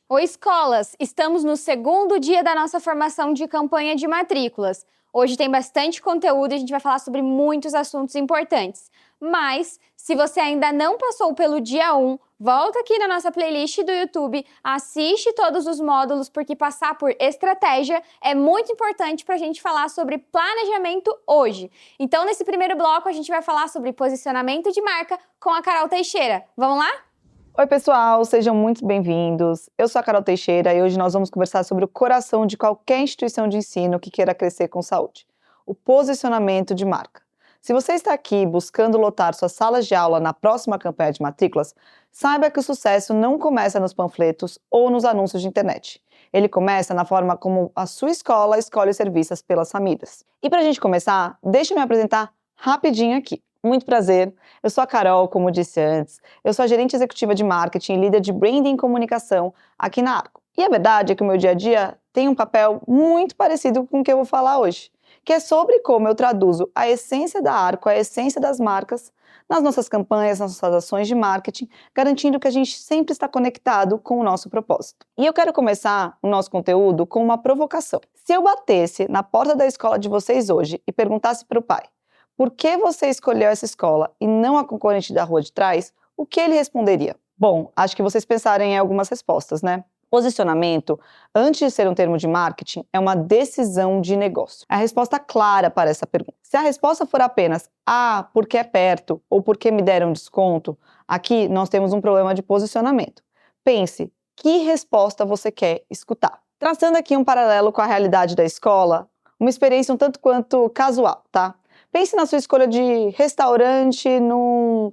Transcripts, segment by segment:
Oi, escolas! Estamos no segundo dia da nossa formação de campanha de matrículas. Hoje tem bastante conteúdo e a gente vai falar sobre muitos assuntos importantes. Mas, se você ainda não passou pelo dia 1, volta aqui na nossa playlist do YouTube, assiste todos os módulos, porque passar por estratégia é muito importante para a gente falar sobre planejamento hoje. Então, nesse primeiro bloco, a gente vai falar sobre posicionamento de marca com a Carol Teixeira. Vamos lá? Oi, pessoal, sejam muito bem-vindos. Eu sou a Carol Teixeira e hoje nós vamos conversar sobre o coração de qualquer instituição de ensino que queira crescer com saúde: o posicionamento de marca. Se você está aqui buscando lotar suas salas de aula na próxima campanha de matrículas, saiba que o sucesso não começa nos panfletos ou nos anúncios de internet. Ele começa na forma como a sua escola escolhe ser vistas pelas famílias. E para a gente começar, deixa eu me apresentar rapidinho aqui. Muito prazer, eu sou a Carol, como disse antes, eu sou a gerente executiva de marketing e líder de branding e comunicação aqui na Arco. E a verdade é que o meu dia a dia tem um papel muito parecido com o que eu vou falar hoje, que é sobre como eu traduzo a essência da Arco, a essência das marcas, nas nossas campanhas, nas nossas ações de marketing, garantindo que a gente sempre está conectado com o nosso propósito. E eu quero começar o nosso conteúdo com uma provocação. Se eu batesse na porta da escola de vocês hoje e perguntasse para o pai: por que você escolheu essa escola e não a concorrente da rua de trás? O que ele responderia? Bom, acho que vocês pensaram em algumas respostas, né? Posicionamento, antes de ser um termo de marketing, é uma decisão de negócio. A resposta clara para essa pergunta. Se a resposta for apenas porque é perto ou porque me deram desconto, aqui nós temos um problema de posicionamento. Pense, que resposta você quer escutar? Traçando aqui um paralelo com a realidade da escola, uma experiência um tanto quanto casual, tá? Pense na sua escolha de restaurante num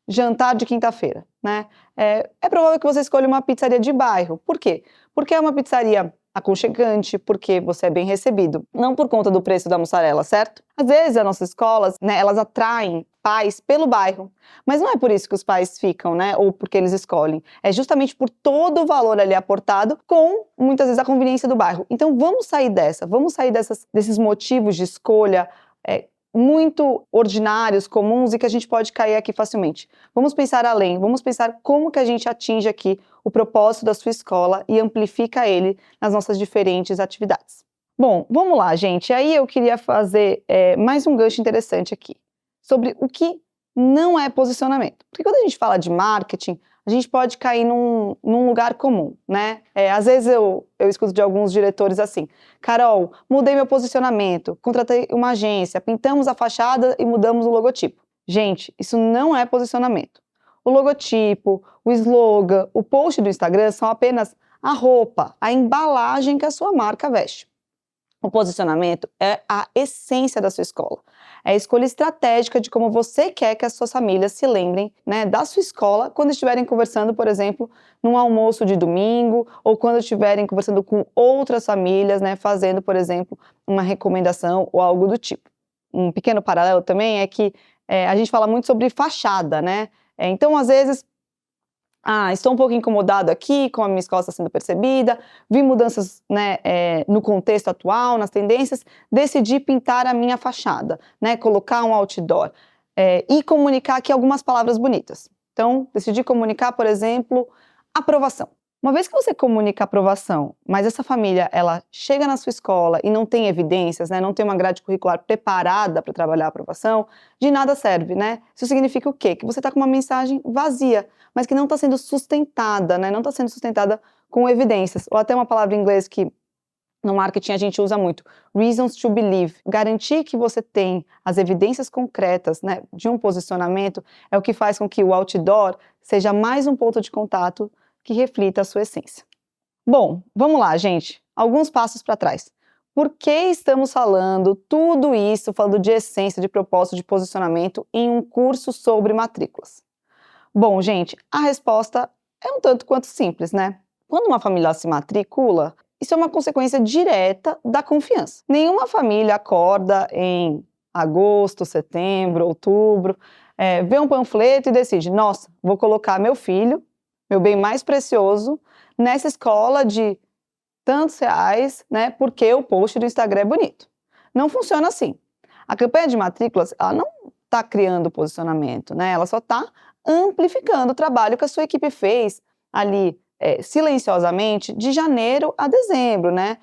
jantar de quinta-feira, né? É provável que você escolha uma pizzaria de bairro. Por quê? Porque é uma pizzaria aconchegante, porque você é bem recebido, não por conta do preço da mussarela, certo? Às vezes as nossas escolas, né, elas atraem pais pelo bairro, mas não é por isso que os pais ficam, né, ou porque eles escolhem. É justamente por todo o valor ali aportado com, muitas vezes, a conveniência do bairro. Então vamos sair desses motivos de escolha muito ordinários, comuns e que a gente pode cair aqui facilmente. Vamos pensar além, vamos pensar como que a gente atinge aqui o propósito da sua escola e amplifica ele nas nossas diferentes atividades. Bom, vamos lá, gente. Aí eu queria fazer mais um gancho interessante aqui, sobre o que não é posicionamento. Porque quando a gente fala de marketing, a gente pode cair num lugar comum, né? Às vezes eu escuto de alguns diretores assim: Carol, mudei meu posicionamento, contratei uma agência, pintamos a fachada e mudamos o logotipo. Gente, isso não é posicionamento. O logotipo, o slogan, o post do Instagram são apenas a roupa, a embalagem que a sua marca veste. O posicionamento é a essência da sua escola. É a escolha estratégica de como você quer que as suas famílias se lembrem, né, da sua escola quando estiverem conversando, por exemplo, num almoço de domingo ou quando estiverem conversando com outras famílias, né, fazendo, por exemplo, uma recomendação ou algo do tipo. Um pequeno paralelo também é que a gente fala muito sobre fachada, né? Então, às vezes, estou um pouco incomodado aqui com a minha escola está sendo percebida, vi mudanças, né, no contexto atual, nas tendências, decidi pintar a minha fachada, né, colocar um outdoor e comunicar aqui algumas palavras bonitas. Então, decidi comunicar, por exemplo, aprovação. Uma vez que você comunica aprovação, mas essa família ela chega na sua escola e não tem evidências, né, não tem uma grade curricular preparada para trabalhar a aprovação, de nada serve, né? Isso significa o quê? Que você está com uma mensagem vazia, mas que não está sendo sustentada, né? Não está sendo sustentada com evidências. Ou até uma palavra em inglês que no marketing a gente usa muito: reasons to believe. Garantir que você tem as evidências concretas, né, de um posicionamento é o que faz com que o outdoor seja mais um ponto de contato que reflita a sua essência. Bom, vamos lá, gente. Alguns passos para trás. Por que estamos falando tudo isso, falando de essência, de propósito, de posicionamento, em um curso sobre matrículas? Bom, gente, a resposta é um tanto quanto simples, né? Quando uma família se matricula, isso é uma consequência direta da confiança. Nenhuma família acorda em agosto, setembro, outubro, vê um panfleto e decide: nossa, vou colocar meu filho, meu bem mais precioso, nessa escola de tantos reais, né, porque o post do Instagram é bonito. Não funciona assim. A campanha de matrículas, ela não está criando posicionamento, né? Ela só está amplificando o trabalho que a sua equipe fez ali silenciosamente de janeiro a dezembro, né?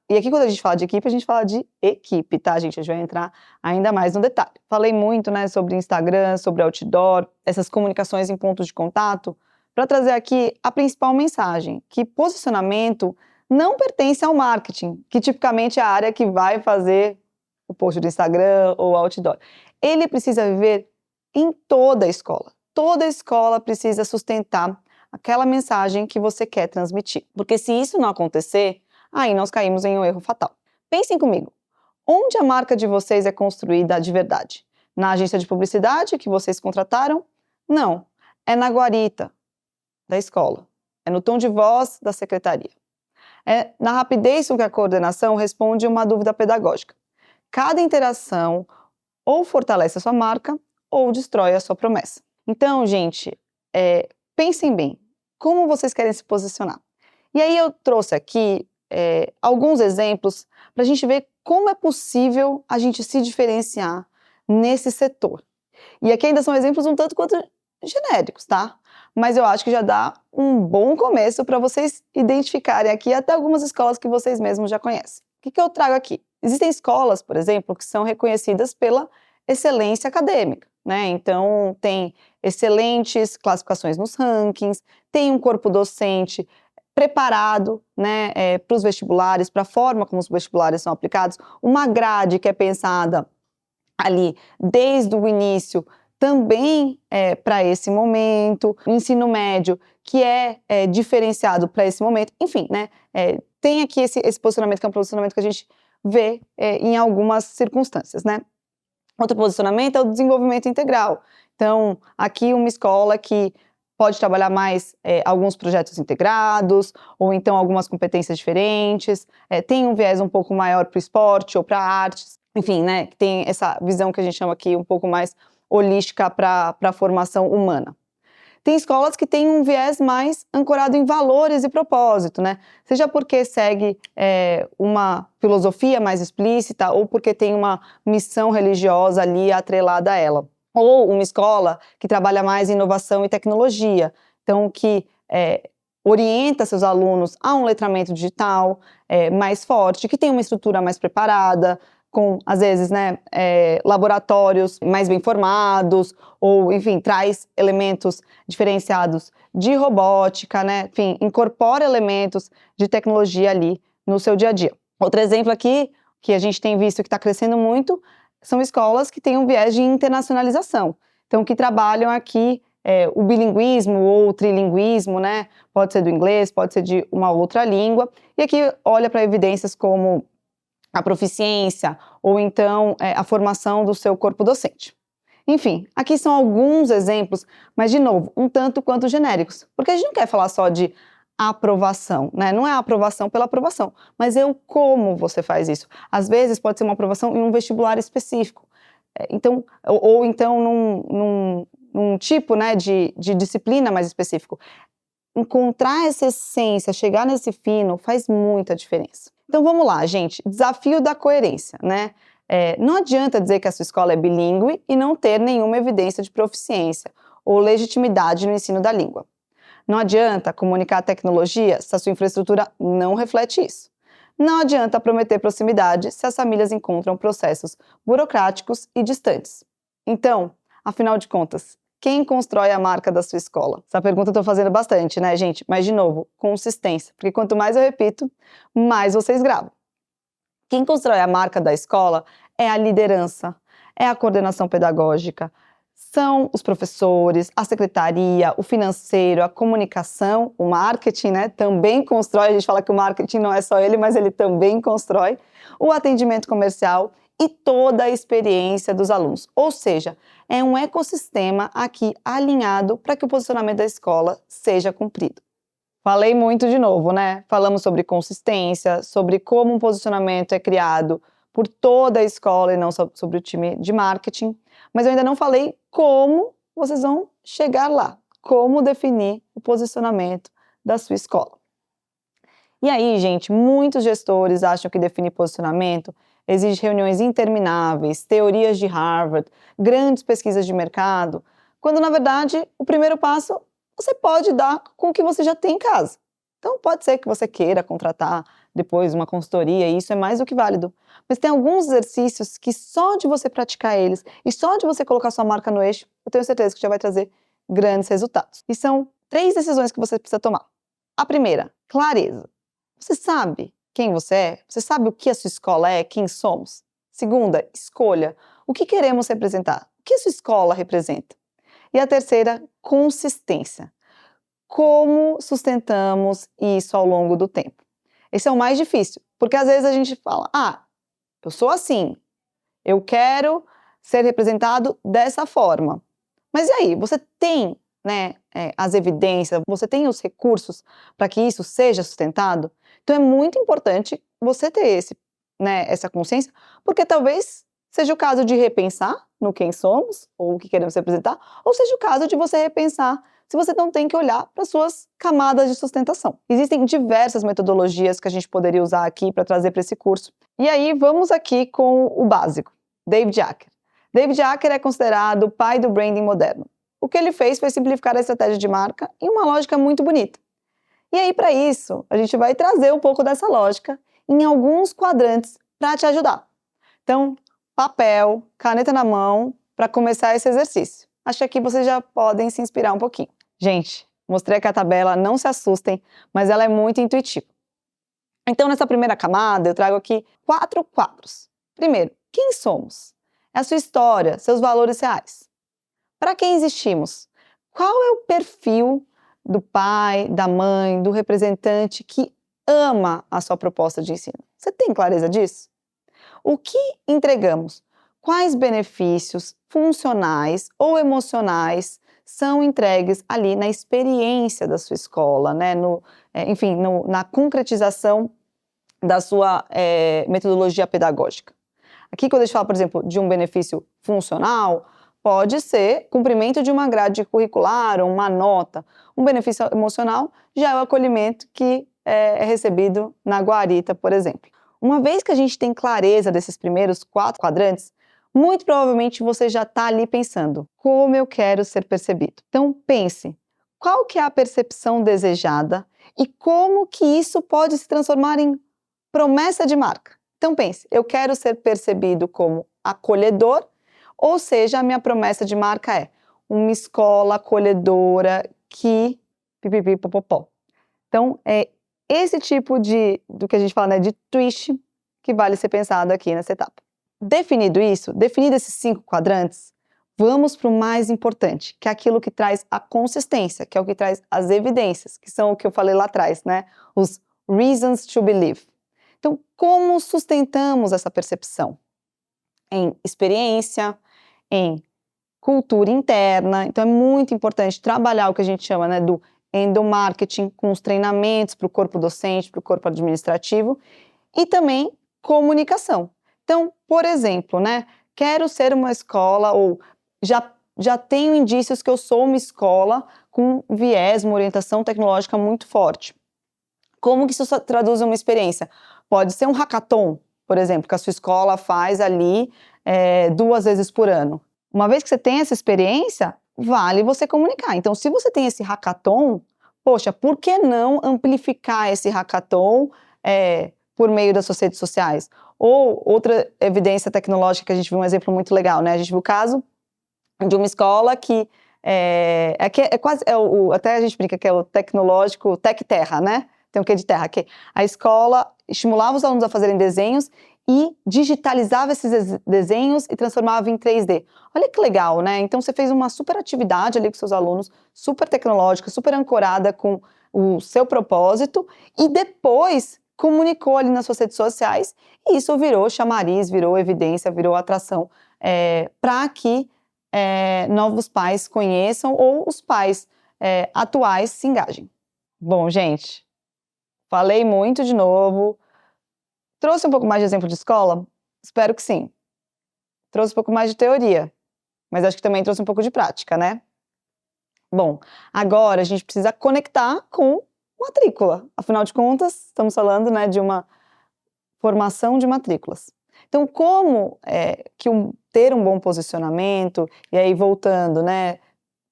E aqui quando a gente fala de equipe, a gente fala de equipe, tá, gente? A gente vai entrar ainda mais no detalhe. Falei muito, né, sobre Instagram, sobre outdoor, essas comunicações em pontos de contato, para trazer aqui a principal mensagem, que posicionamento não pertence ao marketing, que tipicamente é a área que vai fazer o post do Instagram ou outdoor. Ele precisa viver em toda a escola. Toda a escola precisa sustentar aquela mensagem que você quer transmitir. Porque se isso não acontecer, aí nós caímos em um erro fatal. Pensem comigo, onde a marca de vocês é construída de verdade? Na agência de publicidade que vocês contrataram? Não, é na guarita da escola, é no tom de voz da secretaria. É na rapidez com que a coordenação responde uma dúvida pedagógica. Cada interação ou fortalece a sua marca ou destrói a sua promessa. Então, gente, pensem bem, como vocês querem se posicionar? E aí eu trouxe aqui alguns exemplos para a gente ver como é possível a gente se diferenciar nesse setor. E aqui ainda são exemplos um tanto quanto genéricos, tá? Mas eu acho que já dá um bom começo para vocês identificarem aqui até algumas escolas que vocês mesmos já conhecem. O que eu trago aqui? Existem escolas, por exemplo, que são reconhecidas pela excelência acadêmica, né? Então, tem excelentes classificações nos rankings, tem um corpo docente preparado, né, para os vestibulares, para a forma como os vestibulares são aplicados, uma grade que é pensada ali desde o início também para esse momento, o ensino médio que é diferenciado para esse momento, enfim, né, tem aqui esse posicionamento que é um posicionamento que a gente vê em algumas circunstâncias, né. Outro posicionamento é o desenvolvimento integral. Então, aqui uma escola que pode trabalhar mais alguns projetos integrados, ou então algumas competências diferentes, tem um viés um pouco maior para o esporte ou para artes, enfim, né, tem essa visão que a gente chama aqui um pouco mais holística para a formação humana. Tem escolas que têm um viés mais ancorado em valores e propósito, né? Seja porque segue uma filosofia mais explícita ou porque tem uma missão religiosa ali atrelada a ela. Ou uma escola que trabalha mais em inovação e tecnologia, então que orienta seus alunos a um letramento digital mais forte, que tem uma estrutura mais preparada, com, às vezes, né, laboratórios mais bem formados, ou, enfim, traz elementos diferenciados de robótica, né, enfim, incorpora elementos de tecnologia ali no seu dia a dia. Outro exemplo aqui, que a gente tem visto que está crescendo muito, são escolas que têm um viés de internacionalização, então que trabalham aqui o bilinguismo ou o trilinguismo, né, pode ser do inglês, pode ser de uma outra língua, e aqui olha para evidências como a proficiência ou então a formação do seu corpo docente. Enfim, aqui são alguns exemplos, mas de novo, um tanto quanto genéricos, porque a gente não quer falar só de aprovação, né? Não é a aprovação pela aprovação, mas é o como você faz isso. Às vezes pode ser uma aprovação em um vestibular específico, então, ou então num tipo, né, de disciplina mais específico. Encontrar essa essência, chegar nesse fino, faz muita diferença. Então vamos lá, gente, desafio da coerência, né? Não adianta dizer que a sua escola é bilíngue e não ter nenhuma evidência de proficiência ou legitimidade no ensino da língua. Não adianta comunicar a tecnologia se a sua infraestrutura não reflete isso. Não adianta prometer proximidade se as famílias encontram processos burocráticos e distantes. Então, afinal de contas, quem constrói a marca da sua escola? Essa pergunta eu estou fazendo bastante, né, gente? Mas, de novo, consistência. Porque quanto mais eu repito, mais vocês gravam. Quem constrói a marca da escola é a liderança, é a coordenação pedagógica, são os professores, a secretaria, o financeiro, a comunicação, o marketing, né? Também constrói. A gente fala que o marketing não é só ele, mas ele também constrói. O atendimento comercial e toda a experiência dos alunos. Ou seja, é um ecossistema aqui alinhado para que o posicionamento da escola seja cumprido. Falei muito de novo, né? Falamos sobre consistência, sobre como um posicionamento é criado por toda a escola e não só sobre o time de marketing, mas eu ainda não falei como vocês vão chegar lá. como definir o posicionamento da sua escola. E aí, gente, muitos gestores acham que definir posicionamento exige reuniões intermináveis, teorias de Harvard, grandes pesquisas de mercado, quando, na verdade, o primeiro passo você pode dar com o que você já tem em casa. Então, pode ser que você queira contratar depois uma consultoria, e isso é mais do que válido. Mas tem alguns exercícios que só de você praticar eles e só de você colocar sua marca no eixo, eu tenho certeza que já vai trazer grandes resultados. E são 3 decisões que você precisa tomar. A primeira, clareza. Você sabe quem você é? Você sabe o que a sua escola é? Quem somos? Segunda, escolha. O que queremos representar? O que a sua escola representa? E a terceira, consistência. Como sustentamos isso ao longo do tempo? Esse é o mais difícil, porque às vezes a gente fala, eu sou assim, eu quero ser representado dessa forma. Mas e aí, você tem, né, as evidências, você tem os recursos para que isso seja sustentado? Então é muito importante você ter essa consciência, porque talvez seja o caso de repensar no quem somos, ou o que queremos representar, ou seja o caso de você repensar se você não tem que olhar para suas camadas de sustentação. Existem diversas metodologias que a gente poderia usar aqui para trazer para esse curso. E aí, vamos aqui com o básico. David Acker. David Acker é considerado o pai do branding moderno. O que ele fez foi simplificar a estratégia de marca em uma lógica muito bonita. E aí, para isso, a gente vai trazer um pouco dessa lógica em alguns quadrantes para te ajudar. Então, papel, caneta na mão, para começar esse exercício. Acho que aqui vocês já podem se inspirar um pouquinho. Gente, mostrei aqui a tabela, não se assustem, mas ela é muito intuitiva. Então, nessa primeira camada, eu trago aqui 4 quadros. Primeiro, quem somos? É a sua história, seus valores reais. Para quem existimos? Qual é o perfil do pai, da mãe, do representante que ama a sua proposta de ensino? Você tem clareza disso? O que entregamos? Quais benefícios funcionais ou emocionais são entregues ali na experiência da sua escola, né? Na concretização da sua metodologia pedagógica? Aqui, quando a gente fala, por exemplo, de um benefício funcional, pode ser cumprimento de uma grade curricular, uma nota. Um benefício emocional já é o acolhimento que é recebido na guarita, por exemplo. Uma vez que a gente tem clareza desses primeiros 4 quadrantes, muito provavelmente você já está ali pensando, como eu quero ser percebido? Então pense, qual que é a percepção desejada e como que isso pode se transformar em promessa de marca? Então pense, eu quero ser percebido como acolhedor, ou seja, a minha promessa de marca é uma escola acolhedora que... pipipipopopó. Então, é esse tipo do que a gente fala, né, de twist, que vale ser pensado aqui nessa etapa. Definido isso, definido esses 5 quadrantes, vamos para o mais importante, que é aquilo que traz a consistência, que é o que traz as evidências, que são o que eu falei lá atrás, né? Os reasons to believe. Então, como sustentamos essa percepção? Em experiência, em cultura interna. Então, é muito importante trabalhar o que a gente chama, né, do endomarketing, com os treinamentos para o corpo docente, para o corpo administrativo, e também comunicação. Então, por exemplo, né, quero ser uma escola, ou já tenho indícios que eu sou uma escola com viés, uma orientação tecnológica muito forte. Como que isso traduz uma experiência? Pode ser um hackathon, por exemplo, que a sua escola faz ali 2 vezes por ano. Uma vez que você tem essa experiência, vale você comunicar. Então, se você tem esse hackathon, poxa, por que não amplificar esse hackathon por meio das suas redes sociais? Ou outra evidência tecnológica que a gente viu um exemplo muito legal, né? A gente viu o caso de uma escola que até a gente brinca que é o tecnológico Tec Terra, né? Tem o que de terra? Que a escola estimulava os alunos a fazerem desenhos e digitalizava esses desenhos e transformava em 3D. Olha que legal, né? Então você fez uma super atividade ali com seus alunos, super tecnológica, super ancorada com o seu propósito, e depois comunicou ali nas suas redes sociais, e isso virou chamariz, virou evidência, virou atração para que novos pais conheçam ou os pais atuais se engajem. Bom, gente, falei muito de novo. Trouxe um pouco mais de exemplo de escola? Espero que sim. Trouxe um pouco mais de teoria, mas acho que também trouxe um pouco de prática, né? Bom, agora a gente precisa conectar com matrícula. Afinal de contas, estamos falando, né, de uma formação de matrículas. Então, como ter um bom posicionamento, e aí voltando, né,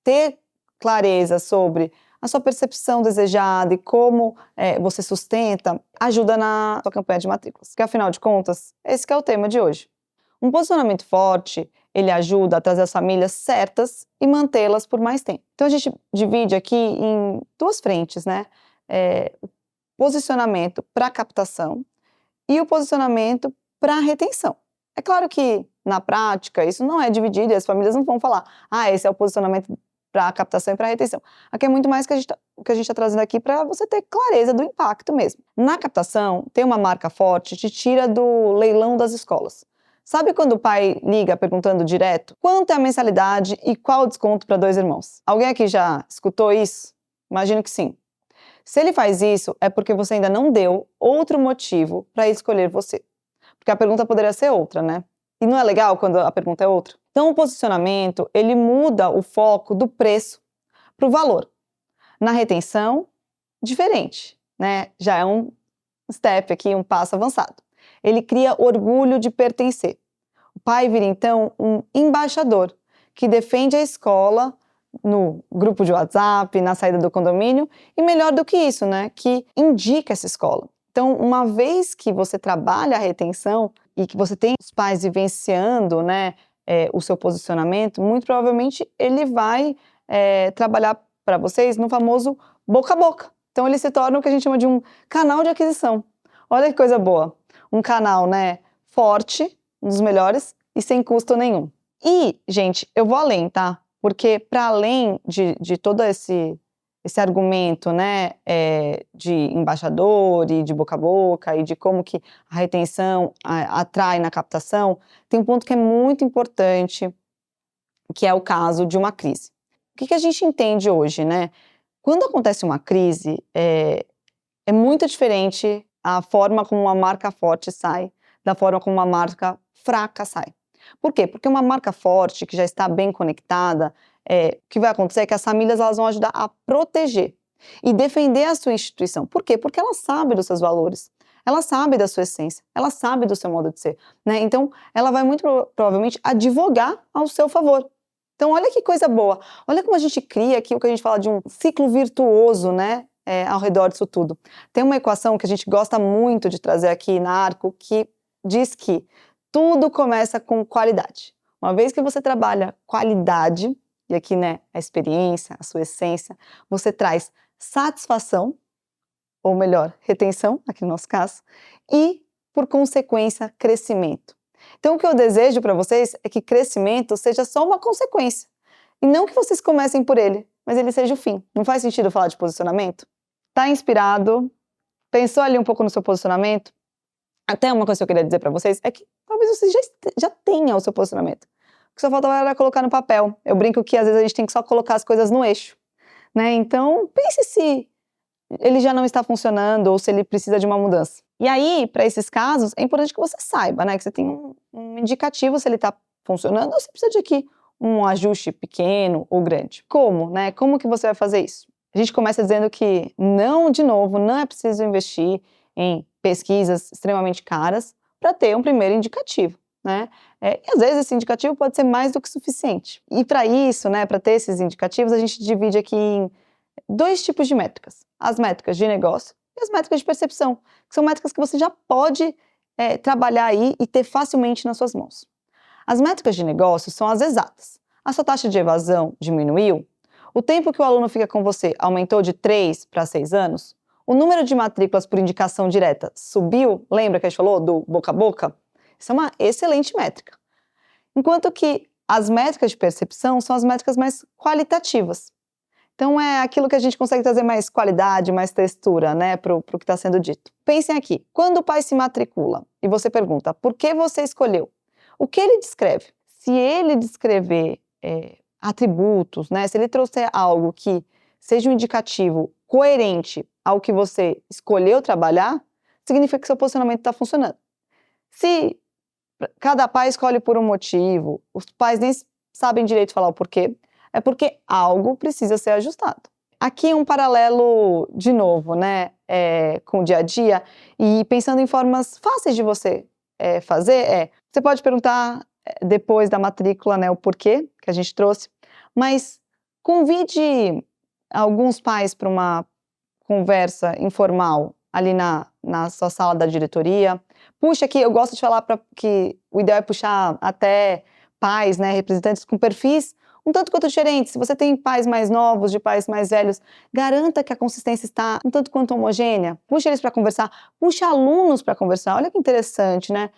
ter clareza sobre a sua percepção desejada e como você sustenta, ajuda na sua campanha de matrículas. Porque, afinal de contas, esse que é o tema de hoje. Um posicionamento forte, ele ajuda a trazer as famílias certas e mantê-las por mais tempo. Então, a gente divide aqui em duas frentes, né? O posicionamento para captação e o posicionamento para retenção. É claro que, na prática, isso não é dividido e as famílias não vão falar, esse é o posicionamento para captação e para retenção. Aqui é muito mais o que a gente está trazendo aqui para você ter clareza do impacto mesmo. Na captação, ter uma marca forte te tira do leilão das escolas. Sabe quando o pai liga perguntando direto quanto é a mensalidade e qual o desconto para 2 irmãos? Alguém aqui já escutou isso? Imagino que sim. Se ele faz isso, é porque você ainda não deu outro motivo para escolher você. Porque a pergunta poderia ser outra, né? E não é legal quando a pergunta é outra? Então, o posicionamento, ele muda o foco do preço para o valor. Na retenção, diferente, né? Já é um step aqui, um passo avançado. Ele cria orgulho de pertencer. O pai vira, então, um embaixador que defende a escola no grupo de WhatsApp, na saída do condomínio, e melhor do que isso, né, que indica essa escola. Então, uma vez que você trabalha a retenção e que você tem os pais vivenciando, né, o seu posicionamento, muito provavelmente ele vai trabalhar para vocês no famoso boca a boca. Então, ele se torna o que a gente chama de um canal de aquisição. Olha que coisa boa. Um canal, né, forte, um dos melhores e sem custo nenhum. E, gente, eu vou além, tá? Porque para além de todo esse argumento, né, de embaixador e de boca a boca e de como que a retenção atrai na captação, tem um ponto que é muito importante, que é o caso de uma crise. O que a gente entende hoje, né? Quando acontece uma crise, é muito diferente a forma como uma marca forte sai da forma como uma marca fraca sai. Por quê? Porque uma marca forte, que já está bem conectada, o que vai acontecer é que as famílias elas vão ajudar a proteger e defender a sua instituição. Por quê? Porque ela sabe dos seus valores, ela sabe da sua essência, ela sabe do seu modo de ser, né? Então, ela vai muito provavelmente advogar ao seu favor. Então, olha que coisa boa. Olha como a gente cria aqui o que a gente fala de um ciclo virtuoso, né? Ao redor disso tudo. Tem uma equação que a gente gosta muito de trazer aqui na Arco, que diz que tudo começa com qualidade. Uma vez que você trabalha qualidade, e aqui, né, a experiência, a sua essência, você traz satisfação, ou melhor, retenção, aqui no nosso caso, e, por consequência, crescimento. Então, o que eu desejo para vocês é que crescimento seja só uma consequência, e não que vocês comecem por ele, mas ele seja o fim. Não faz sentido falar de posicionamento? Tá inspirado? Pensou ali um pouco no seu posicionamento? Até uma coisa que eu queria dizer para vocês é que talvez você já tenha o seu posicionamento. O que só falta era colocar no papel. Eu brinco que às vezes a gente tem que só colocar as coisas no eixo, né? Então, pense se ele já não está funcionando ou se ele precisa de uma mudança. E aí, para esses casos, é importante que você saiba, né? Que você tem um indicativo se ele está funcionando ou se precisa de aqui um ajuste pequeno ou grande. Como, né? Como que você vai fazer isso? A gente começa dizendo que não, de novo, não é preciso investir em pesquisas extremamente caras para ter um primeiro indicativo, né? E às vezes esse indicativo pode ser mais do que suficiente. E para isso, né, para ter esses indicativos, a gente divide aqui em 2 tipos de métricas. As métricas de negócio e as métricas de percepção, que são métricas que você já pode trabalhar aí e ter facilmente nas suas mãos. As métricas de negócio são as exatas. A sua taxa de evasão diminuiu? O tempo que o aluno fica com você aumentou de 3 para 6 anos? O número de matrículas por indicação direta subiu? Lembra que a gente falou do boca a boca? Isso é uma excelente métrica. Enquanto que as métricas de percepção são as métricas mais qualitativas. Então, é aquilo que a gente consegue trazer mais qualidade, mais textura, né, para o que está sendo dito. Pensem aqui, quando o pai se matricula e você pergunta por que você escolheu, o que ele descreve? Se ele descrever atributos, né, se ele trouxer algo que seja um indicativo coerente ao que você escolheu trabalhar, significa que seu posicionamento está funcionando. Se cada pai escolhe por um motivo, os pais nem sabem direito falar o porquê, é porque algo precisa ser ajustado. Aqui um paralelo, de novo, né, com o dia a dia, e pensando em formas fáceis de você fazer, você pode perguntar depois da matrícula, né, o porquê que a gente trouxe, mas convide alguns pais para uma conversa informal ali na sua sala da diretoria. Puxa aqui, eu gosto de falar que o ideal é puxar até pais, né, representantes com perfis um tanto quanto diferentes. Se você tem pais mais novos, de pais mais velhos, garanta que a consistência está um tanto quanto homogênea. Puxa eles para conversar, puxa alunos para conversar. Olha que interessante, né?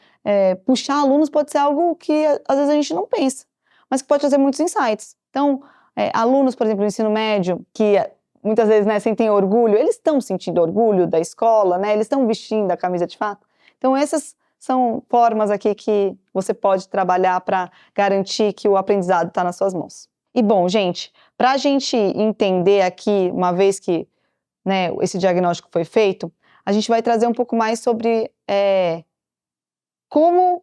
Puxar alunos pode ser algo que às vezes a gente não pensa, mas que pode trazer muitos insights. Então, alunos, por exemplo, do ensino médio, que muitas vezes, né, sentem orgulho, eles estão sentindo orgulho da escola, né? Eles estão vestindo a camisa de fato. Então, essas são formas aqui que você pode trabalhar para garantir que o aprendizado está nas suas mãos. E bom, gente, para a gente entender aqui, uma vez que, né, esse diagnóstico foi feito, a gente vai trazer um pouco mais sobre como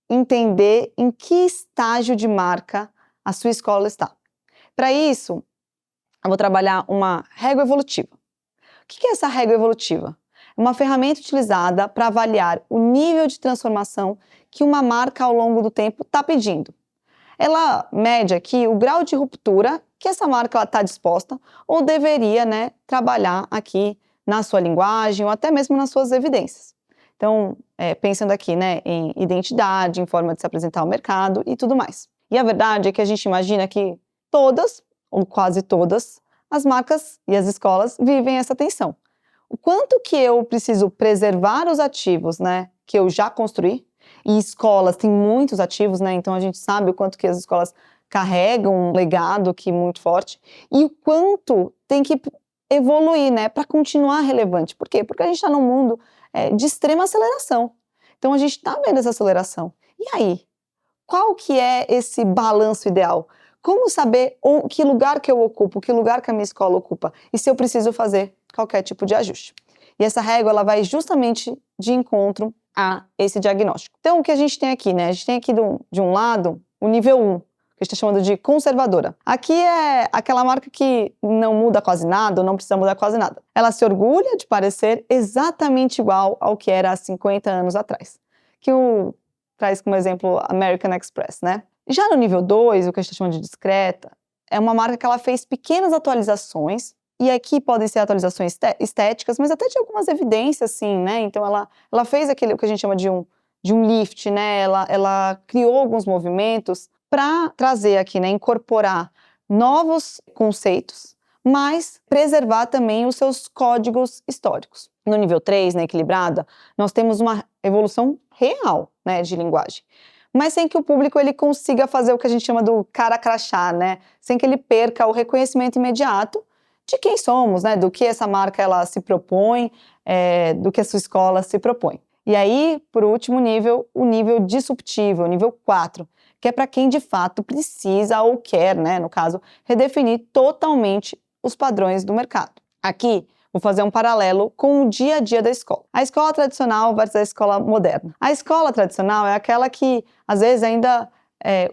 entender em que estágio de marca a sua escola está. Para isso, eu vou trabalhar uma régua evolutiva. O que é essa régua evolutiva? É uma ferramenta utilizada para avaliar o nível de transformação que uma marca ao longo do tempo está pedindo. Ela mede aqui o grau de ruptura que essa marca está disposta ou deveria, né, trabalhar aqui na sua linguagem ou até mesmo nas suas evidências. Então, pensando aqui, né, em identidade, em forma de se apresentar ao mercado e tudo mais. E a verdade é que a gente imagina que todas, ou quase todas, as marcas e as escolas vivem essa tensão. O quanto que eu preciso preservar os ativos, né, que eu já construí, e escolas têm muitos ativos, né, então a gente sabe o quanto que as escolas carregam um legado aqui muito forte, e o quanto tem que evoluir, né, para continuar relevante. Por quê? Porque a gente está num mundo de extrema aceleração. Então a gente está vendo essa aceleração. E aí? Qual que é esse balanço ideal? Como saber que lugar que eu ocupo, que lugar que a minha escola ocupa? E se eu preciso fazer qualquer tipo de ajuste? E essa régua, ela vai justamente de encontro a esse diagnóstico. Então, o que a gente tem aqui, né? A gente tem aqui de um lado o nível 1, que a gente está chamando de conservadora. Aqui é aquela marca que não muda quase nada, ou não precisa mudar quase nada. Ela se orgulha de parecer exatamente igual ao que era há 50 anos atrás. Traz como exemplo American Express, né? Já no nível 2, o que a gente está chamando de discreta, é uma marca que ela fez pequenas atualizações, e aqui podem ser atualizações estéticas, mas até de algumas evidências, sim, né? Então ela fez aquele o que a gente chama de um lift, né? Ela criou alguns movimentos para trazer aqui, né? Incorporar novos conceitos, mas preservar também os seus códigos históricos. No nível 3, né, equilibrada, nós temos uma evolução real, né, de linguagem, mas sem que o público ele consiga fazer o que a gente chama do cara crachá, né, sem que ele perca o reconhecimento imediato de quem somos, né, do que essa marca ela se propõe, do que a sua escola se propõe. E aí, por último nível, o nível disruptivo, o nível 4, que é para quem de fato precisa ou quer, né, no caso, redefinir totalmente os padrões do mercado. Aqui, vou fazer um paralelo com o dia a dia da escola. A escola tradicional versus a escola moderna. A escola tradicional é aquela que, às vezes, ainda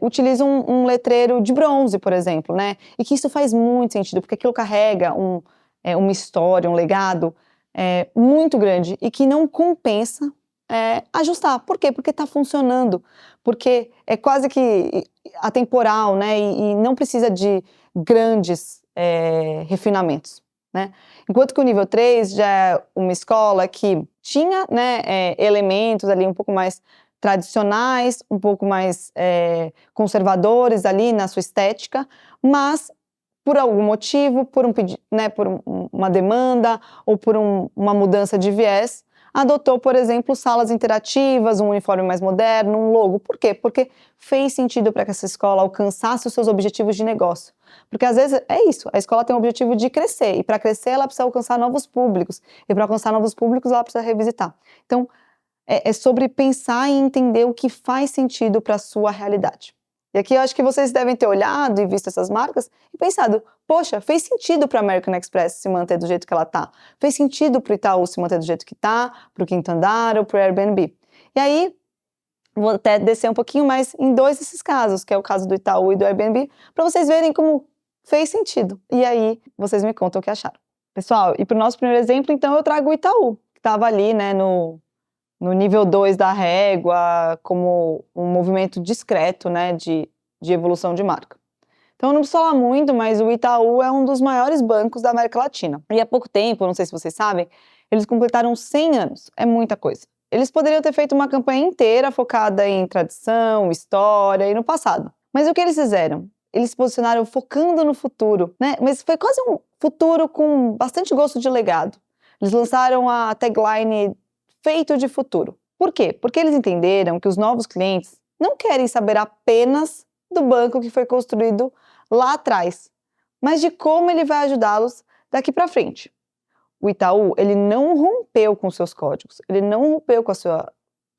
utiliza um letreiro de bronze, por exemplo, né? E que isso faz muito sentido, porque aquilo carrega uma história, um legado muito grande e que não compensa ajustar. Por quê? Porque está funcionando, porque é quase que atemporal, né? E não precisa de grandes refinamentos, né? Enquanto que o nível 3 já é uma escola que tinha, né, elementos ali um pouco mais tradicionais, um pouco mais conservadores ali na sua estética, mas por algum motivo, por uma demanda ou por uma mudança de viés, adotou, por exemplo, salas interativas, um uniforme mais moderno, um logo. Por quê? Porque fez sentido para que essa escola alcançasse os seus objetivos de negócio. Porque às vezes é isso, a escola tem o objetivo de crescer, e para crescer ela precisa alcançar novos públicos, e para alcançar novos públicos ela precisa revisitar. Então, é sobre pensar e entender o que faz sentido para a sua realidade. E aqui eu acho que vocês devem ter olhado e visto essas marcas e pensado, poxa, fez sentido para a American Express se manter do jeito que ela está, fez sentido para o Itaú se manter do jeito que está, para o Quinto Andar ou para o Airbnb. E aí, Vou até descer um pouquinho mais em 2 desses casos, que é o caso do Itaú e do Airbnb, para vocês verem como fez sentido. E aí, vocês me contam o que acharam. Pessoal, e para o nosso primeiro exemplo, então, eu trago o Itaú, que estava ali, né, no nível 2 da régua, como um movimento discreto, né, de evolução de marca. Então, eu não preciso falar muito, mas o Itaú é um dos maiores bancos da América Latina. E há pouco tempo, não sei se vocês sabem, eles completaram 100 anos. É muita coisa. Eles poderiam ter feito uma campanha inteira focada em tradição, história e no passado. Mas o que eles fizeram? Eles se posicionaram focando no futuro, né? Mas foi quase um futuro com bastante gosto de legado. Eles lançaram a tagline Feito de Futuro. Por quê? Porque eles entenderam que os novos clientes não querem saber apenas do banco que foi construído lá atrás, mas de como ele vai ajudá-los daqui para frente. O Itaú, ele não rompeu com seus códigos, ele não rompeu com a sua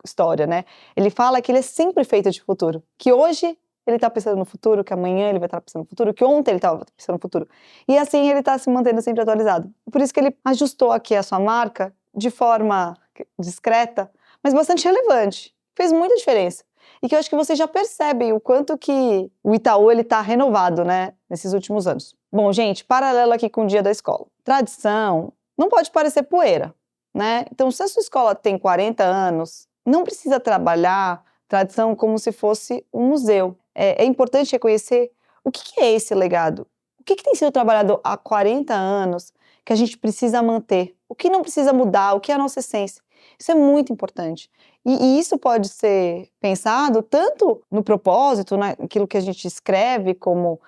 história, né? Ele fala que ele é sempre feito de futuro, que hoje ele está pensando no futuro, que amanhã ele vai estar pensando no futuro, que ontem ele estava pensando no futuro. E assim ele está se mantendo sempre atualizado. Por isso que ele ajustou aqui a sua marca de forma discreta, mas bastante relevante. Fez muita diferença. E que eu acho que vocês já percebem o quanto que o Itaú ele está renovado, né, nesses últimos anos. Bom, gente, paralelo aqui com o dia da escola. Tradição não pode parecer poeira, né? Então, se a sua escola tem 40 anos, não precisa trabalhar tradição como se fosse um museu. É importante reconhecer o que é esse legado. O que tem sido trabalhado há 40 anos que a gente precisa manter? O que não precisa mudar? O que é a nossa essência? Isso é muito importante. E isso pode ser pensado tanto no propósito, naquilo que a gente escreve como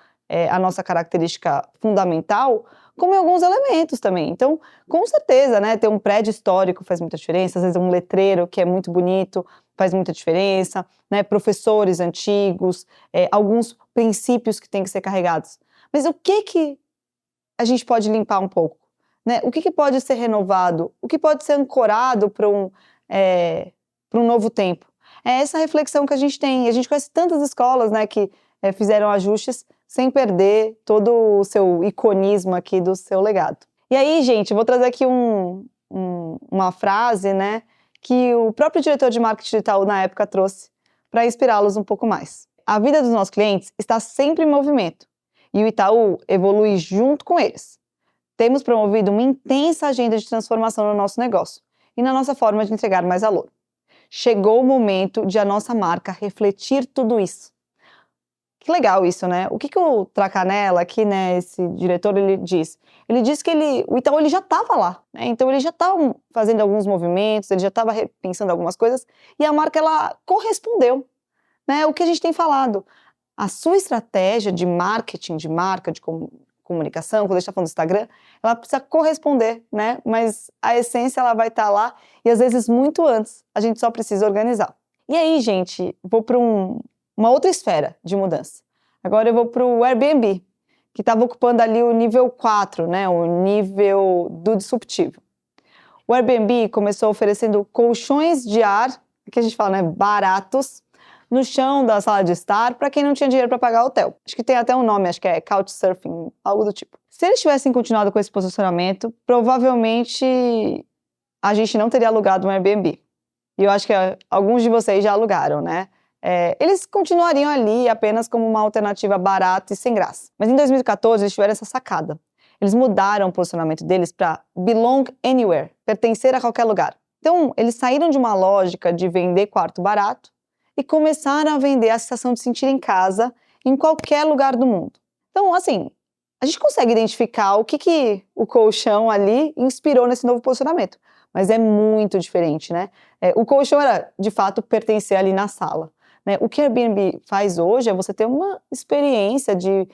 a nossa característica fundamental, como em alguns elementos também. Então, com certeza, né, ter um prédio histórico faz muita diferença, às vezes um letreiro que é muito bonito faz muita diferença, né, professores antigos, alguns princípios que têm que ser carregados. Mas o que a gente pode limpar um pouco? Né? O que pode ser renovado? O que pode ser ancorado para um novo tempo? É essa reflexão que a gente tem. A gente conhece tantas escolas, né, que fizeram ajustes sem perder todo o seu iconismo aqui do seu legado. E aí, gente, eu vou trazer aqui uma frase, né, que o próprio diretor de marketing do Itaú na época trouxe para inspirá-los um pouco mais. A vida dos nossos clientes está sempre em movimento e o Itaú evolui junto com eles. Temos promovido uma intensa agenda de transformação no nosso negócio e na nossa forma de entregar mais valor. Chegou o momento de a nossa marca refletir tudo isso. Que legal isso, né? O que o Tracanella aqui, né, esse diretor, ele diz? Ele diz que o Itaú ele já estava lá, né? Então ele já estava fazendo alguns movimentos, ele já estava repensando algumas coisas e a marca, ela correspondeu, né? O que a gente tem falado. A sua estratégia de marketing, de marca, de comunicação, quando a gente está falando do Instagram, ela precisa corresponder, né? Mas a essência, ela vai estar lá e às vezes muito antes. A gente só precisa organizar. E aí, gente, vou para uma outra esfera de mudança. Agora eu vou para o Airbnb, que estava ocupando ali o nível 4, né? O nível do disruptivo. O Airbnb começou oferecendo colchões de ar, que a gente fala, né? Baratos, no chão da sala de estar, para quem não tinha dinheiro para pagar o hotel. Acho que tem até um nome, acho que é Couchsurfing, algo do tipo. Se eles tivessem continuado com esse posicionamento, provavelmente a gente não teria alugado um Airbnb. E eu acho que alguns de vocês já alugaram, né? Eles continuariam ali apenas como uma alternativa barata e sem graça. Mas em 2014 eles tiveram essa sacada. Eles mudaram o posicionamento deles para Belong Anywhere, pertencer a qualquer lugar. Então, eles saíram de uma lógica de vender quarto barato e começaram a vender a sensação de sentir em casa em qualquer lugar do mundo. Então, assim, a gente consegue identificar o que o colchão ali inspirou nesse novo posicionamento. Mas é muito diferente, né? O colchão era, de fato, pertencer ali na sala. Né? O que a Airbnb faz hoje é você ter uma experiência de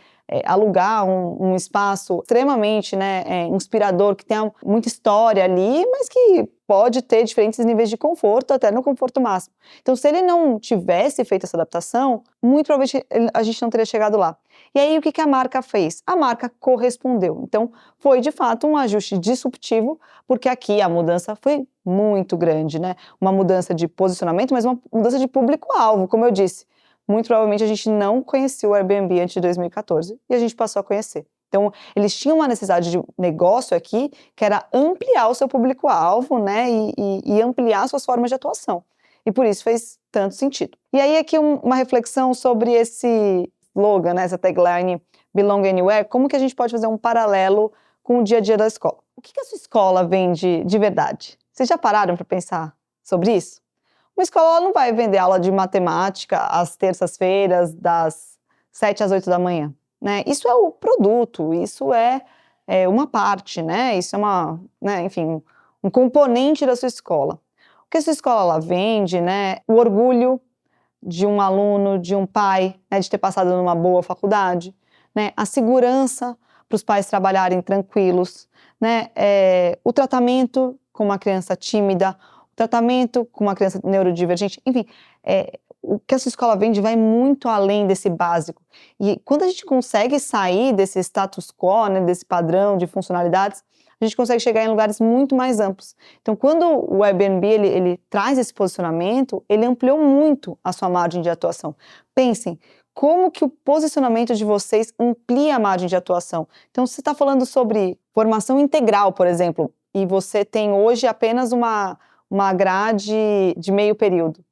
alugar um espaço extremamente, né, inspirador, que tenha muita história ali, mas que pode ter diferentes níveis de conforto, até no conforto máximo. Então, se ele não tivesse feito essa adaptação, muito provavelmente a gente não teria chegado lá. E aí, o que a marca fez? A marca correspondeu. Então, foi, de fato, um ajuste disruptivo, porque aqui a mudança foi muito grande, né? Uma mudança de posicionamento, mas uma mudança de público-alvo, como eu disse. Muito provavelmente a gente não conhecia o Airbnb antes de 2014 e a gente passou a conhecer. Então, eles tinham uma necessidade de negócio aqui, que era ampliar o seu público-alvo, né, e ampliar suas formas de atuação. E por isso fez tanto sentido. E aí aqui uma reflexão sobre esse slogan, né, essa tagline Belong Anywhere, como que a gente pode fazer um paralelo com o dia a dia da escola. O que a sua escola vende de verdade? Vocês já pararam para pensar sobre isso? Uma escola ela não vai vender aula de matemática às terças-feiras, das 7 às 8 da manhã, né? Isso é o produto, isso é uma parte, né? Isso é enfim, um componente da sua escola. O que a sua escola ela vende, né? O orgulho de um aluno, de um pai, né, de ter passado numa boa faculdade, né? A segurança para os pais trabalharem tranquilos, né? O tratamento com uma criança tímida, o tratamento com uma criança neurodivergente, enfim, o que essa escola vende vai muito além desse básico. E quando a gente consegue sair desse status quo, né, desse padrão de funcionalidades, a gente consegue chegar em lugares muito mais amplos. Então, quando o Airbnb ele traz esse posicionamento, ele ampliou muito a sua margem de atuação. Pensem, como que o posicionamento de vocês amplia a margem de atuação? Então, se você está falando sobre formação integral, por exemplo, e você tem hoje apenas uma grade de meio período.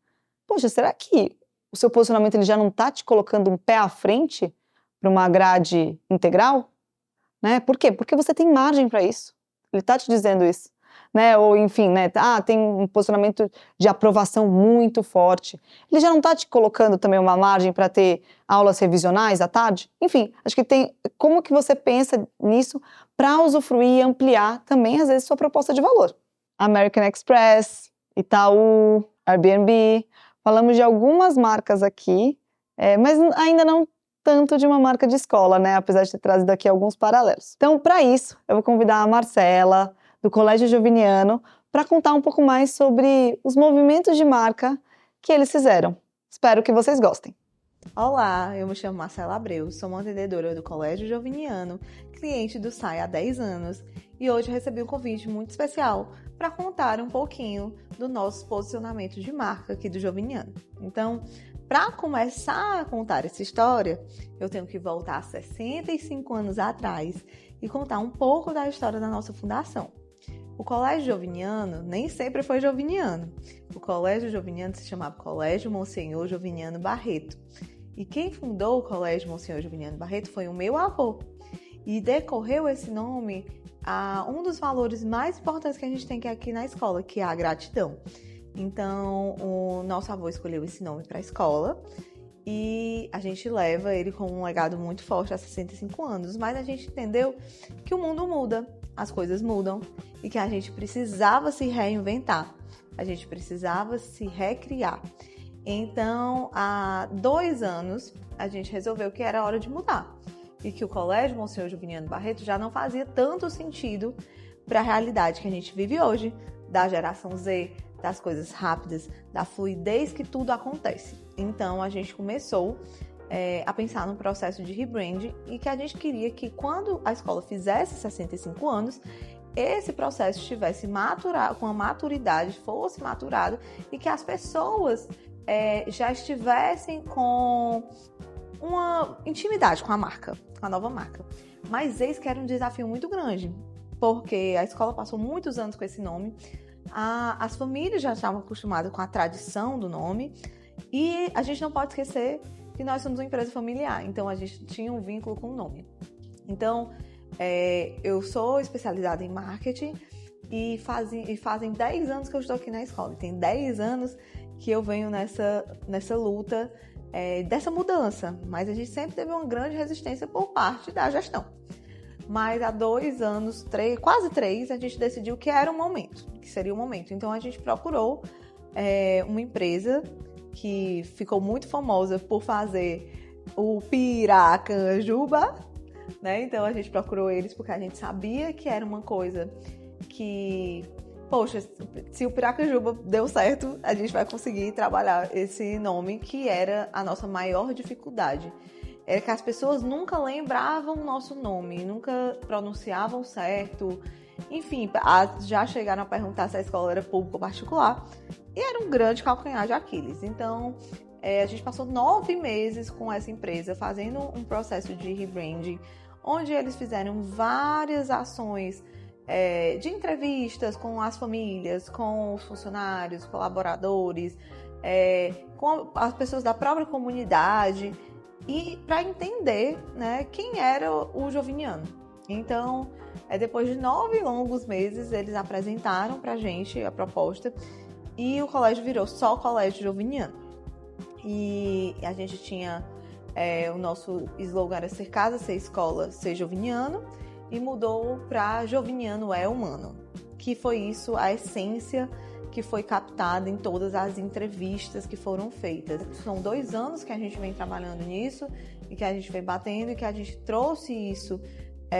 Poxa, será que o seu posicionamento ele já não está te colocando um pé à frente para uma grade integral? Né? Por quê? Porque você tem margem para isso. Ele está te dizendo isso. Né? Ou, enfim, né? Tem um posicionamento de aprovação muito forte. Ele já não está te colocando também uma margem para ter aulas revisionais à tarde? Enfim, acho que tem... Como que você pensa nisso para usufruir e ampliar também, às vezes, sua proposta de valor? American Express, Itaú, Airbnb... Falamos de algumas marcas aqui, mas ainda não tanto de uma marca de escola, né? Apesar de ter trazido aqui alguns paralelos. Então, para isso, eu vou convidar a Marcela, do Colégio Joviniano, para contar um pouco mais sobre os movimentos de marca que eles fizeram. Espero que vocês gostem. Olá, eu me chamo Marcela Abreu, sou uma atendedora do Colégio Joviniano, cliente do SAI há 10 anos, e hoje recebi um convite muito especial para contar um pouquinho do nosso posicionamento de marca aqui do Joviniano. Então, para começar a contar essa história, eu tenho que voltar 65 anos atrás e contar um pouco da história da nossa fundação. O Colégio Joviniano nem sempre foi joviniano. O Colégio Joviniano se chamava Colégio Monsenhor Joviniano Barreto. E quem fundou o Colégio Monsenhor Joviniano Barreto foi o meu avô. E decorreu esse nome a um dos valores mais importantes que a gente tem aqui na escola, que é a gratidão. Então, o nosso avô escolheu esse nome para a escola e a gente leva ele como um legado muito forte há 65 anos. Mas a gente entendeu que o mundo muda, as coisas mudam e que a gente precisava se reinventar, a gente precisava se recriar. Então, há 2 anos, a gente resolveu que era hora de mudar e que o Colégio Monsenhor Joviniano Barreto já não fazia tanto sentido para a realidade que a gente vive hoje, da geração Z, das coisas rápidas, da fluidez que tudo acontece. Então, a gente começou a pensar num processo de rebranding e que a gente queria que quando a escola fizesse 65 anos, esse processo estivesse maturado, com a maturidade, fosse maturado e que as pessoas já estivessem com uma intimidade com a marca, com a nova marca. Mas eis que era um desafio muito grande, porque a escola passou muitos anos com esse nome, as famílias já estavam acostumadas com a tradição do nome e a gente não pode esquecer que nós somos uma empresa familiar, então a gente tinha um vínculo com o nome. Então, eu sou especializada em marketing e fazem 10 anos que eu estou aqui na escola. Tem 10 anos que eu venho nessa luta dessa mudança, mas a gente sempre teve uma grande resistência por parte da gestão. Mas há 2 anos, quase 3, a gente decidiu que era o momento, que seria o momento. Então a gente procurou uma empresa que ficou muito famosa por fazer o Piracanjuba, né? Então a gente procurou eles porque a gente sabia que era uma coisa que, poxa, se o Piracanjuba deu certo, a gente vai conseguir trabalhar esse nome, que era a nossa maior dificuldade. Era que as pessoas nunca lembravam o nosso nome, nunca pronunciavam certo. Enfim, já chegaram a perguntar se a escola era pública ou particular. E era um grande calcanhar de Aquiles. Então, a gente passou 9 meses com essa empresa fazendo um processo de rebranding, onde eles fizeram várias ações de entrevistas com as famílias, com os funcionários, colaboradores, com as pessoas da própria comunidade e para entender, né, quem era o Joviniano. Então, depois de 9 longos meses, eles apresentaram para a gente a proposta e o colégio virou só Colégio Joviniano. E a gente tinha, o nosso slogan era Ser Casa, Ser Escola, Ser Joviniano, e mudou para Joviniano é Humano, que foi isso, a essência que foi captada em todas as entrevistas que foram feitas. São 2 anos que a gente vem trabalhando nisso e que a gente vem batendo e que a gente trouxe isso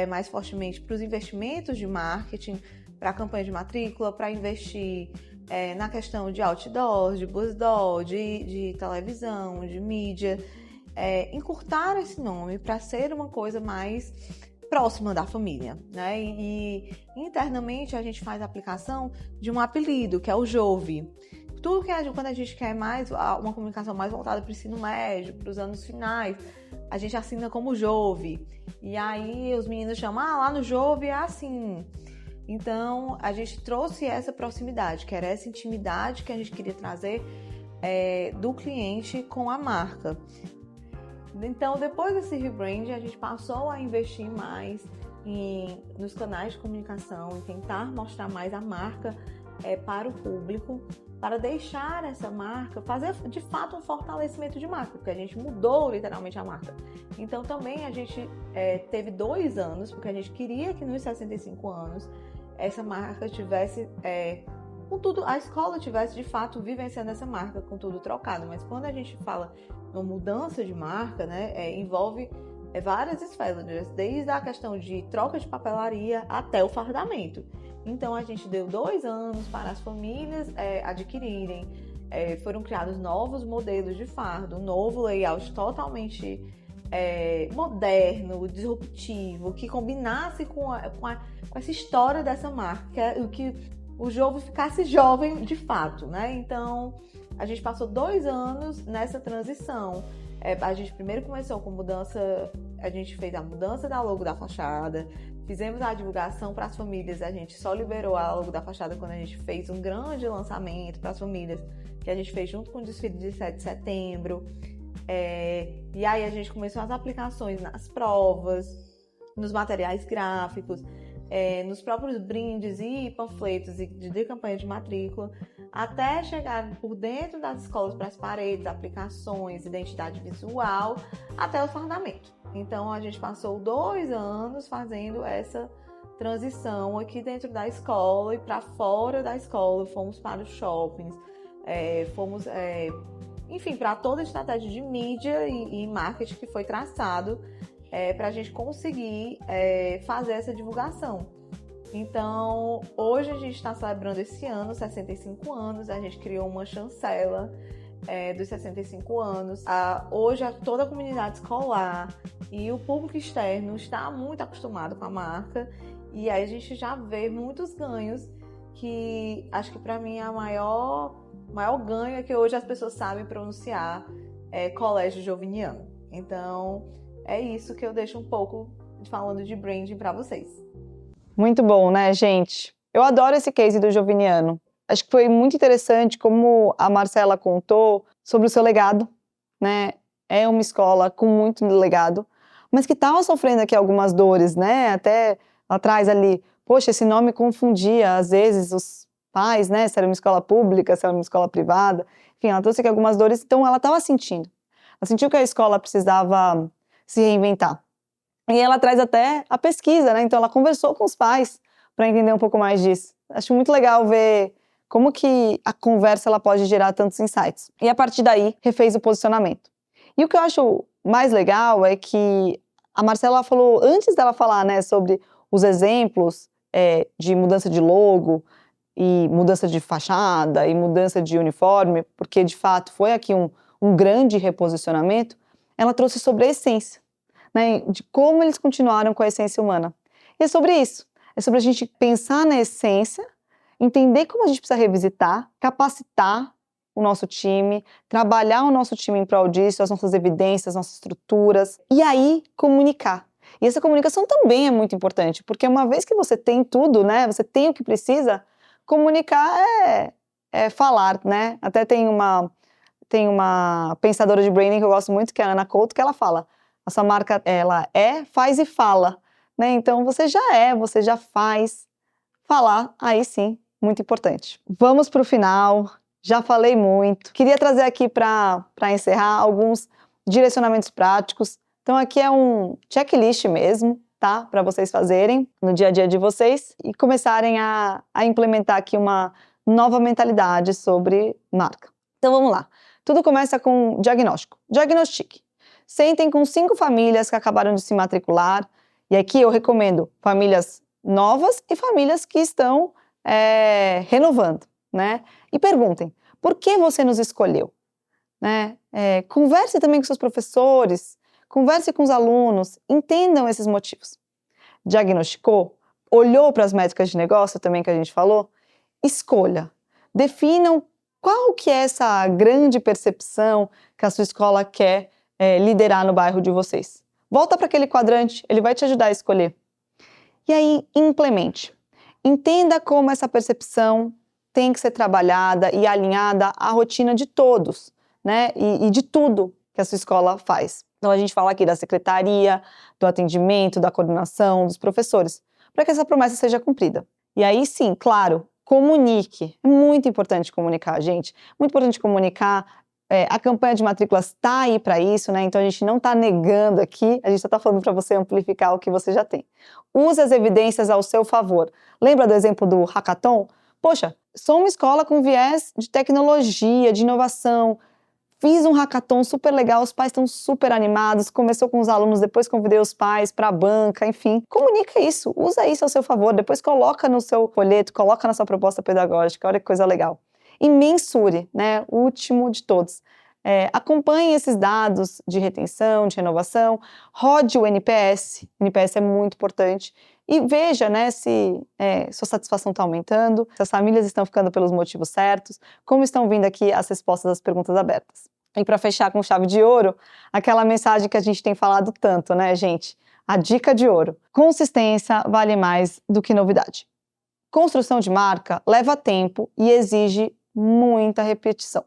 mais fortemente para os investimentos de marketing, para a campanha de matrícula, para investir na questão de outdoors, de buzzdoor, de televisão, de mídia, encurtar esse nome para ser uma coisa mais próxima da família, né? E internamente a gente faz a aplicação de um apelido, que é o Jove. Tudo que quando a gente quer mais uma comunicação mais voltada para o ensino médio, para os anos finais, a gente assina como Jove. E aí os meninos chamam, lá no Jove é assim. Então a gente trouxe essa proximidade, que era essa intimidade que a gente queria trazer do cliente com a marca. Então, depois desse rebrand, a gente passou a investir mais nos canais de comunicação, em tentar mostrar mais a marca para o público, para deixar essa marca, fazer de fato um fortalecimento de marca, porque a gente mudou literalmente a marca. Então, também a gente teve 2 anos, porque a gente queria que nos 65 anos essa marca tivesse, com tudo, a escola tivesse de fato vivenciando essa marca com tudo trocado. Mas quando a gente fala uma mudança de marca, né, envolve várias esferas, desde a questão de troca de papelaria até o fardamento. Então a gente deu 2 anos para as famílias adquirirem, foram criados novos modelos de fardo, um novo layout totalmente moderno, disruptivo, que combinasse com essa história dessa marca, que o jovem ficasse jovem de fato, né? Então a gente passou 2 anos nessa transição. A gente primeiro começou com mudança, a gente fez a mudança da logo da fachada, fizemos a divulgação para as famílias, a gente só liberou a logo da fachada quando a gente fez um grande lançamento para as famílias, que a gente fez junto com o desfile de 7 de setembro. E aí a gente começou as aplicações nas provas, nos materiais gráficos, nos próprios brindes e panfletos de campanha de matrícula, até chegar por dentro das escolas para as paredes, aplicações, identidade visual, até o fardamento. Então a gente passou 2 anos fazendo essa transição aqui dentro da escola e para fora da escola, fomos para os shoppings, enfim, para toda a estratégia de mídia e marketing que foi traçado para a gente conseguir fazer essa divulgação. Então, hoje a gente está celebrando esse ano, 65 anos, a gente criou uma chancela dos 65 anos. Hoje, toda a comunidade escolar e o público externo está muito acostumado com a marca e aí a gente já vê muitos ganhos que acho que para mim é o maior ganho é que hoje as pessoas sabem pronunciar Colégio Joviniano. Então, é isso que eu deixo um pouco falando de branding para vocês. Muito bom, né, gente? Eu adoro esse case do Joviniano. Acho que foi muito interessante como a Marcela contou sobre o seu legado, né? É uma escola com muito legado, mas que estava sofrendo aqui algumas dores, né? Até atrás ali, poxa, esse nome confundia, às vezes, os pais, né? Se era uma escola pública, se era uma escola privada. Enfim, ela trouxe aqui algumas dores, então ela estava sentindo. Ela sentiu que a escola precisava se reinventar. E ela traz até a pesquisa, né? Então ela conversou com os pais para entender um pouco mais disso. Acho muito legal ver como que a conversa ela pode gerar tantos insights. E a partir daí, refez o posicionamento. E o que eu acho mais legal é que a Marcela falou, antes dela falar, né, sobre os exemplos de mudança de logo, e mudança de fachada, e mudança de uniforme, porque de fato foi aqui um grande reposicionamento, ela trouxe sobre a essência, né, de como eles continuaram com a essência humana. E é sobre isso, é sobre a gente pensar na essência, entender como a gente precisa revisitar, capacitar o nosso time, trabalhar o nosso time em prol disso, as nossas evidências, as nossas estruturas, e aí comunicar. E essa comunicação também é muito importante, porque uma vez que você tem tudo, né, você tem o que precisa, comunicar é falar, né? Até tem uma tem uma pensadora de branding que eu gosto muito, que é a Ana Couto, que ela fala, a sua marca, ela faz e fala, né? Então, você já faz, falar, aí sim, muito importante. Vamos para o final, já falei muito. Queria trazer aqui para encerrar alguns direcionamentos práticos. Então, aqui é um checklist mesmo, tá? Para vocês fazerem no dia a dia de vocês e começarem a implementar aqui uma nova mentalidade sobre marca. Então, vamos lá. Tudo começa com diagnóstico. Diagnostique. Sentem com 5 famílias que acabaram de se matricular. E aqui eu recomendo famílias novas e famílias que estão renovando, né? E perguntem, por que você nos escolheu? Né? Converse também com seus professores, converse com os alunos, entendam esses motivos. Diagnosticou? Olhou para as métricas de negócio também que a gente falou? Escolha. Definam qual que é essa grande percepção que a sua escola quer liderar no bairro de vocês. Volta para aquele quadrante, ele vai te ajudar a escolher. E aí, implemente. Entenda como essa percepção tem que ser trabalhada e alinhada à rotina de todos, né? E de tudo que a sua escola faz. Então, a gente fala aqui da secretaria, do atendimento, da coordenação, dos professores, para que essa promessa seja cumprida. E aí, sim, claro, comunique. É muito importante comunicar, gente. Muito importante comunicar. A campanha de matrículas está aí para isso, né? Então a gente não está negando aqui, a gente só está falando para você amplificar o que você já tem. Use as evidências ao seu favor. Lembra do exemplo do hackathon? Poxa, sou uma escola com viés de tecnologia, de inovação. Fiz um hackathon super legal, os pais estão super animados. Começou com os alunos, depois convidei os pais para a banca, enfim. Comunica isso, usa isso ao seu favor. Depois coloca no seu folheto, coloca na sua proposta pedagógica. Olha que coisa legal. E mensure, né? O último de todos. Acompanhe esses dados de retenção, de renovação, rode o NPS. O NPS é muito importante. E veja, né, se sua satisfação está aumentando, se as famílias estão ficando pelos motivos certos, como estão vindo aqui as respostas às perguntas abertas. E para fechar com chave de ouro, aquela mensagem que a gente tem falado tanto, né, gente? A dica de ouro. Consistência vale mais do que novidade. Construção de marca leva tempo e exige muita repetição.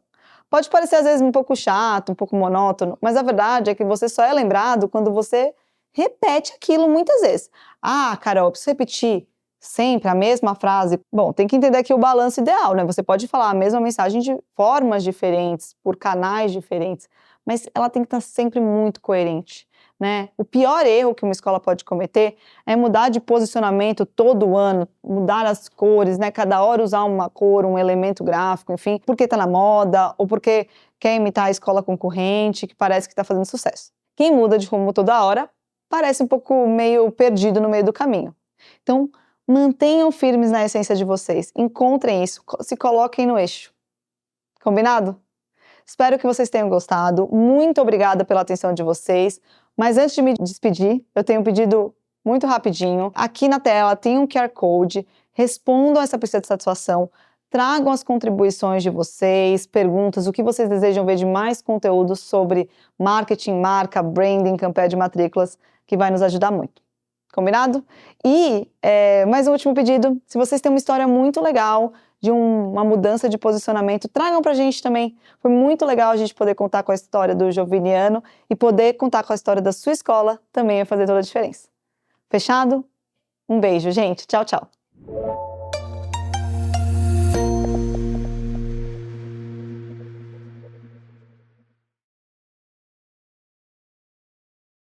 Pode parecer às vezes um pouco chato, um pouco monótono, mas a verdade é que você só é lembrado quando você repete aquilo muitas vezes. Ah, Carol, eu preciso repetir sempre a mesma frase. Bom, tem que entender aqui o balanço ideal, né? Você pode falar a mesma mensagem de formas diferentes, por canais diferentes, mas ela tem que estar sempre muito coerente, né? O pior erro que uma escola pode cometer é mudar de posicionamento todo ano, mudar as cores, né? Cada hora usar uma cor, um elemento gráfico, enfim, porque está na moda ou porque quer imitar a escola concorrente que parece que está fazendo sucesso. Quem muda de rumo toda hora parece um pouco meio perdido no meio do caminho. Então, mantenham firmes na essência de vocês, encontrem isso, se coloquem no eixo. Combinado? Espero que vocês tenham gostado. Muito obrigada pela atenção de vocês. Mas antes de me despedir, eu tenho um pedido muito rapidinho. Aqui na tela tem um QR Code. Respondam essa pesquisa de satisfação. Tragam as contribuições de vocês, perguntas, o que vocês desejam ver de mais conteúdo sobre marketing, marca, branding, campanha de matrículas, que vai nos ajudar muito. Combinado? E mais um último pedido. Se vocês têm uma história muito legal de uma mudança de posicionamento, tragam pra gente também. Foi muito legal a gente poder contar com a história do Joviniano e poder contar com a história da sua escola também vai fazer toda a diferença. Fechado? Um beijo, gente. Tchau, tchau.